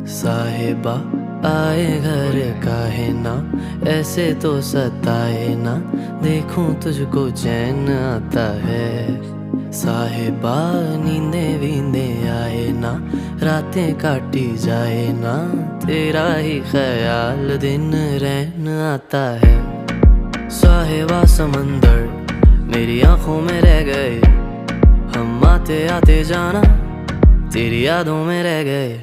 साहिबा आए घर काहे ना, ऐसे तो सताए ना, देखूं तुझको चैन आता है। साहिबा नींदे वींदे आए ना, रातें काटी जाए ना, तेरा ही ख्याल दिन रहन आता है। साहिबा समंदर मेरी आंखों में रह गए, हम आते आते जाना तेरी यादों में रह गए।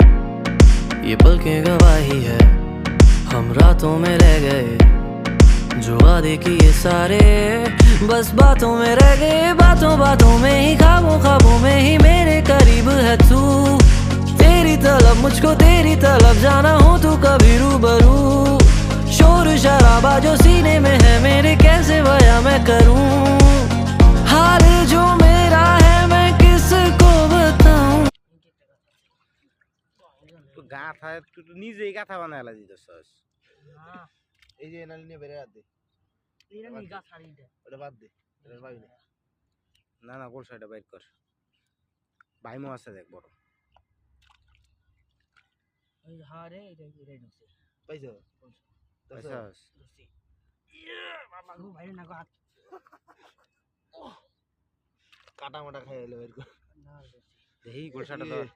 ये पल की गवाही है, हम रातों में रह गए, जो वादे किए सारे बस बातों में रह गए। बातों बातों में ही, ख्वाबों ख्वाबों में ही मेरे करीब है तू। तेरी तलब मुझको तेरी तलब जाना हो तू कभी रूबरू। शोर शराबा जो सीने में है मेरे, कैसे बयां मैं करूं हाल जो मेरा है, मैं किसको बताऊं। তো গাথা তুই তো নিজেই গাথা বানায় আলা দিতেছস। না এই যে এনালি নিয়ে বেরে রাত দে। এটা নিগা ছাড়ি দে ওটা বাদ দে, এটা পাবি না। না না কলসাটা বাইর কর, ভাইমো আছে দেখ বড় ওই হারে এটা এটা ঢুকছে পাইছো পাইছস। ঢুকছে বাবা গো বাইরে না গো হাত কাটা মাটা খাই এলো বের কর। না ঢুকছে দেখি কলসাটা ধর।